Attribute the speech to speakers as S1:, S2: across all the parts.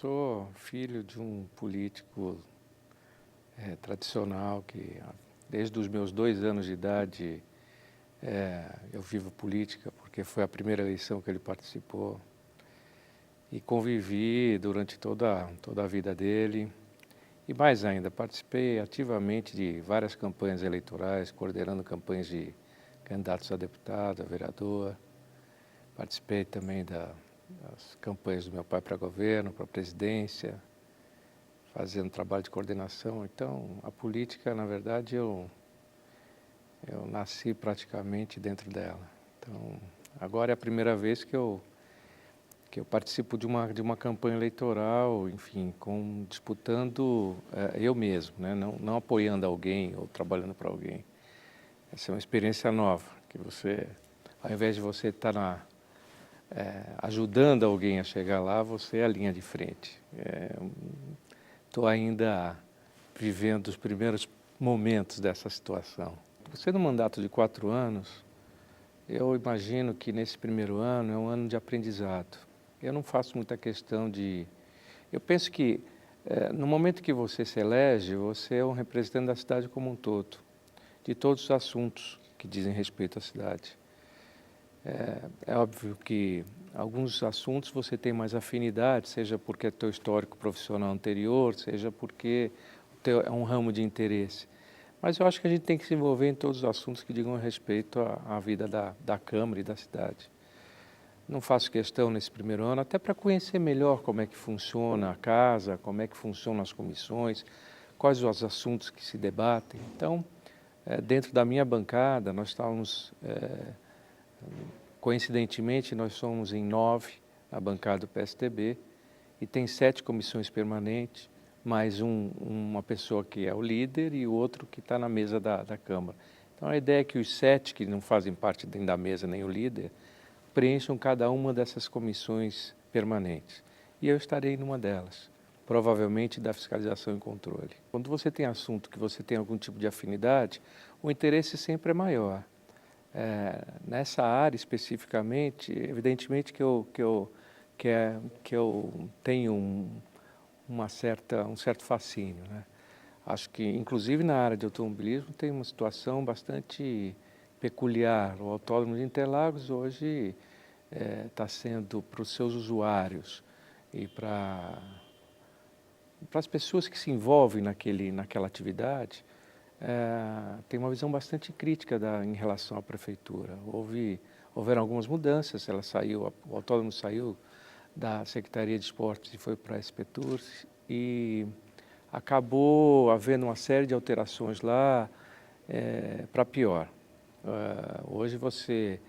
S1: sou filho de um político tradicional que, desde os meus 2 anos de idade, eu vivo política, porque foi a primeira eleição que ele participou. E convivi durante toda a vida dele. E mais ainda, participei ativamente de várias campanhas eleitorais, coordenando campanhas de candidatos a deputado, a vereador. Participei também das campanhas do meu pai para governo, para presidência, fazendo trabalho de coordenação. Então, a política, na verdade, eu nasci praticamente dentro dela. Então, agora é a primeira vez que eu participo de uma campanha eleitoral, enfim, disputando eu mesmo, né? Não apoiando alguém ou trabalhando para alguém. Essa é uma experiência nova, que você, ao invés de você estar ajudando alguém a chegar lá, você é a linha de frente. Estou ainda vivendo os primeiros momentos dessa situação. Você, no mandato de 4 anos, eu imagino que nesse primeiro ano é um ano de aprendizado. Eu não faço muita questão de... Eu penso que no momento que você se elege, você é um representante da cidade como um todo, de todos os assuntos que dizem respeito à cidade. É óbvio que alguns assuntos você tem mais afinidade, seja porque é teu histórico profissional anterior, seja porque é um ramo de interesse. Mas eu acho que a gente tem que se envolver em todos os assuntos que digam respeito à vida da Câmara e da cidade. Não faço questão nesse primeiro ano, até para conhecer melhor como é que funciona a casa, como é que funcionam as comissões, quais os assuntos que se debatem. Então, dentro da minha bancada, nós estávamos, coincidentemente, nós somos em 9, a bancada do PSDB, e tem 7 comissões permanentes, mais uma pessoa que é o líder e o outro que está na mesa da Câmara. Então, a ideia é que os 7 que não fazem parte nem da mesa nem o líder, preencham cada uma dessas comissões permanentes. E eu estarei numa delas, provavelmente da fiscalização e controle. Quando você tem assunto que você tem algum tipo de afinidade, o interesse sempre é maior. Nessa área especificamente, evidentemente que eu tenho um certo fascínio, né? Acho que, inclusive na área de automobilismo, tem uma situação bastante peculiar. O Autódromo de Interlagos hoje está sendo para os seus usuários e para as pessoas que se envolvem naquela atividade, tem uma visão bastante crítica em relação à prefeitura. Houveram algumas mudanças, o autódromo saiu da Secretaria de Esportes e foi para a SPTUR e acabou havendo uma série de alterações lá para pior. Hoje você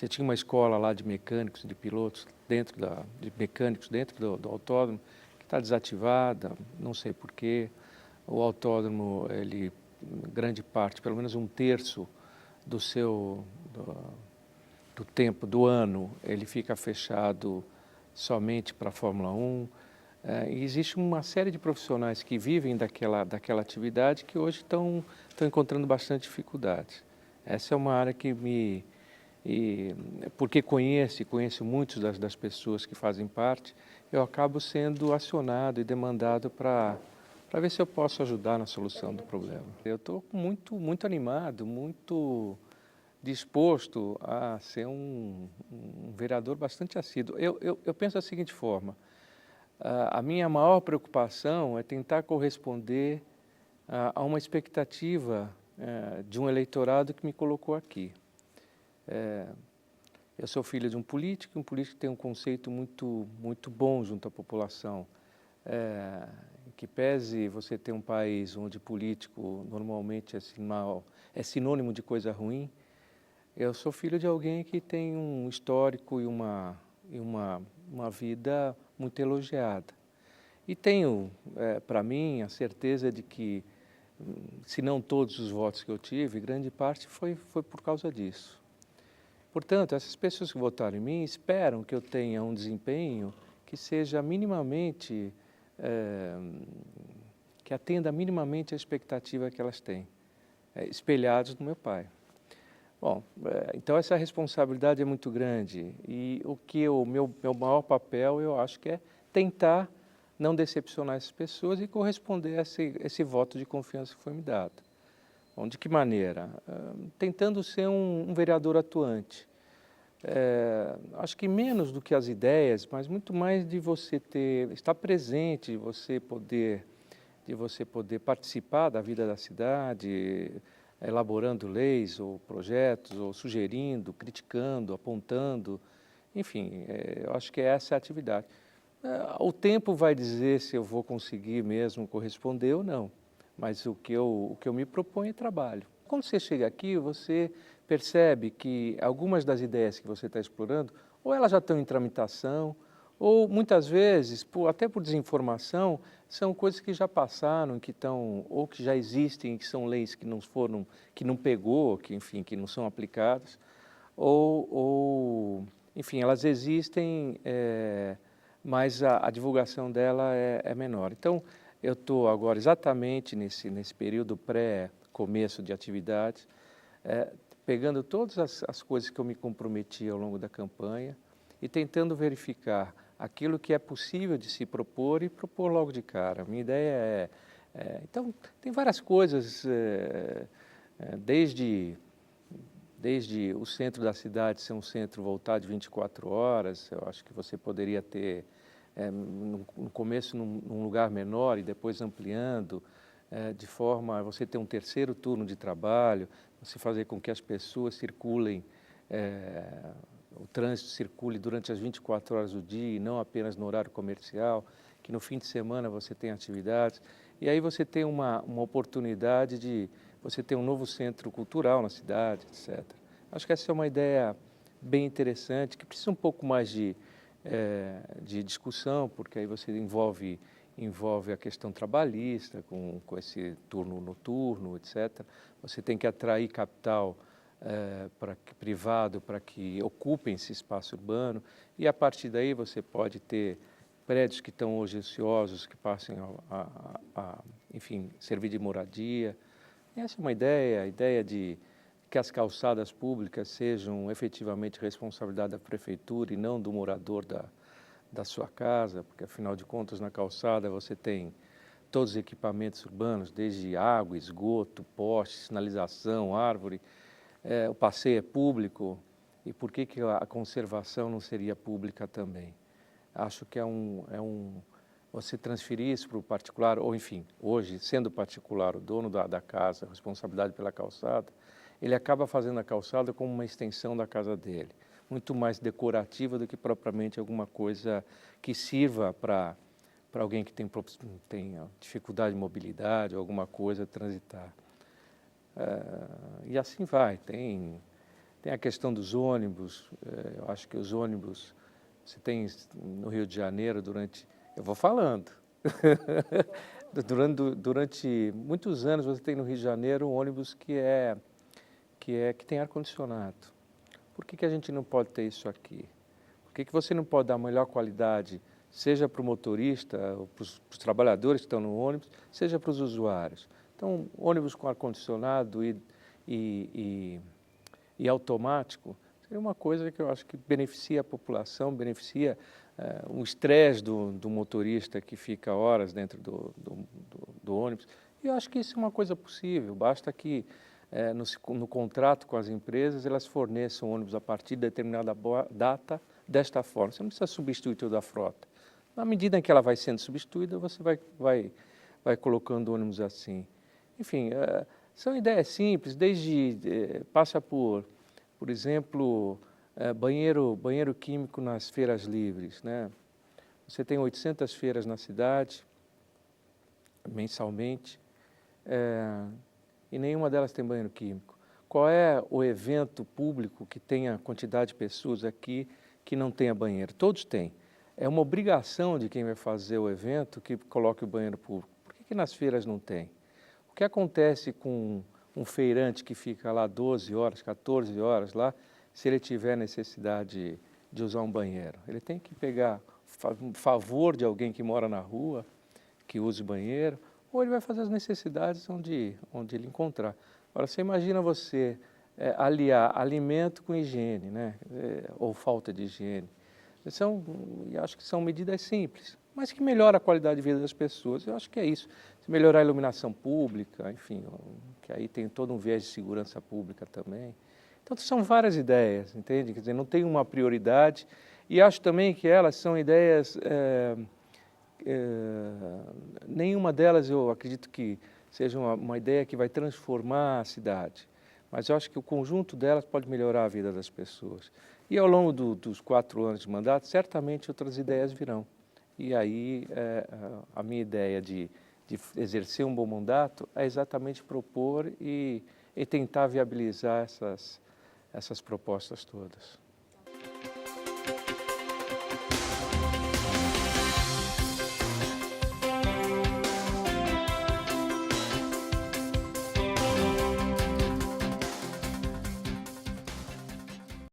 S1: tinha uma escola lá de mecânicos, de pilotos, de mecânicos dentro do autódromo, que está desativada, não sei porquê. O autódromo, grande parte, pelo menos 1/3 do tempo do ano, ele fica fechado somente para a Fórmula 1. E existe uma série de profissionais que vivem daquela atividade que hoje estão encontrando bastante dificuldade. Essa é uma área que porque conheço muitos das pessoas que fazem parte, eu acabo sendo acionado e demandado para ver se eu posso ajudar na solução do problema. Eu estou muito animado, muito disposto a ser um vereador bastante assíduo. Eu penso da seguinte forma: a minha maior preocupação é tentar corresponder a uma expectativa de um eleitorado que me colocou aqui. Eu sou filho de um político tem um conceito muito bom junto à população. Que pese você ter um país onde político normalmente é sinônimo de coisa ruim, eu sou filho de alguém que tem um histórico e uma vida muito elogiada. E tenho, para mim, a certeza de que, se não todos os votos que eu tive, grande parte foi por causa disso. Portanto, essas pessoas que votaram em mim esperam que eu tenha um desempenho que seja minimamente, que atenda minimamente a expectativa que elas têm, espelhados no meu pai. Bom, então essa responsabilidade é muito grande e o meu maior papel, eu acho que é tentar, não decepcionar essas pessoas e corresponder a esse voto de confiança que foi me dado. Bom, de que maneira? Tentando ser um vereador atuante. Acho que menos do que as ideias, mas muito mais de você estar presente, de você poder participar da vida da cidade, elaborando leis ou projetos, ou sugerindo, criticando, apontando, enfim, eu acho que essa é a atividade. O tempo vai dizer se eu vou conseguir mesmo corresponder ou não, mas o que eu me proponho é trabalho. Quando você chega aqui, você percebe que algumas das ideias que você está explorando, ou elas já estão em tramitação, ou muitas vezes, até por desinformação, são coisas que já passaram, que estão, ou que já existem, que são leis que não foram, que não pegou, que enfim, que não são aplicadas, enfim, elas existem, mas a divulgação dela é menor. Então, eu estou agora exatamente nesse período pré-começo de atividades, pegando todas as coisas que eu me comprometi ao longo da campanha e tentando verificar aquilo que é possível de se propor e propor logo de cara. Minha ideia então, tem várias coisas, desde o centro da cidade ser um centro voltado de 24 horas, eu acho que você poderia ter, no começo, num lugar menor e depois ampliando, de forma a você ter um terceiro turno de trabalho, você fazer com que as pessoas circulem, o trânsito circule durante as 24 horas do dia e não apenas no horário comercial, que no fim de semana você tem atividades. E aí você tem uma oportunidade de você ter um novo centro cultural na cidade, etc. Acho que essa é uma ideia bem interessante, que precisa um pouco mais de discussão, porque aí você envolve a questão trabalhista, com esse turno noturno, etc. Você tem que atrair capital privado para que ocupem esse espaço urbano, e a partir daí você pode ter prédios que estão hoje ociosos, que passem enfim, servir de moradia. Essa é uma ideia, a ideia de que as calçadas públicas sejam efetivamente responsabilidade da prefeitura e não do morador da sua casa, porque afinal de contas na calçada você tem todos os equipamentos urbanos, desde água, esgoto, poste, sinalização, árvore, o passeio é público, e por que a conservação não seria pública também? Acho que você transferir isso para o particular, ou enfim, hoje, sendo particular o dono da casa, a responsabilidade pela calçada, ele acaba fazendo a calçada como uma extensão da casa dele, muito mais decorativa do que propriamente alguma coisa que sirva para alguém que tem dificuldade de mobilidade ou alguma coisa transitar. E assim vai, tem a questão dos ônibus, eu acho que os ônibus, você tem no Rio de Janeiro eu vou falando, durante muitos anos você tem no Rio de Janeiro um ônibus que tem ar-condicionado. Por que a gente não pode ter isso aqui? Por que você não pode dar a melhor qualidade, seja para o motorista, ou para os trabalhadores que estão no ônibus, seja para os usuários? Então, ônibus com ar-condicionado e automático seria uma coisa que eu acho que beneficia a população, beneficia o estresse do motorista que fica horas dentro do ônibus. E eu acho que isso é uma coisa possível, basta que no contrato com as empresas elas forneçam ônibus a partir de determinada data desta forma. Você não precisa substituir toda a frota. Na medida em que ela vai sendo substituída, você vai colocando ônibus assim. Enfim, são ideias simples, passa por exemplo, banheiro químico nas feiras livres, né? Você tem 800 feiras na cidade, mensalmente, e nenhuma delas tem banheiro químico. Qual é o evento público que tenha quantidade de pessoas aqui que não tenha banheiro? Todos têm. É uma obrigação de quem vai fazer o evento que coloque o banheiro público. Por que nas feiras não tem? O que acontece com um feirante que fica lá 12 horas, 14 horas lá, se ele tiver necessidade de usar um banheiro? Ele tem que pegar um favor de alguém que mora na rua, que use o banheiro, ou ele vai fazer as necessidades onde ele encontrar. Agora, você imagina você aliar alimento com higiene, né? Ou falta de higiene. Eu acho que são medidas simples, mas que melhora a qualidade de vida das pessoas. Eu acho que é isso. Se melhorar a iluminação pública, enfim, que aí tem todo um viés de segurança pública também. Então, são várias ideias, entende? Quer dizer, não tem uma prioridade. E acho também que elas são ideias... nenhuma delas eu acredito que seja uma ideia que vai transformar a cidade. Mas eu acho que o conjunto delas pode melhorar a vida das pessoas. E ao longo dos 4 anos de mandato, certamente outras ideias virão. E aí, a minha ideia de exercer um bom mandato é exatamente propor e tentar viabilizar essas propostas todas.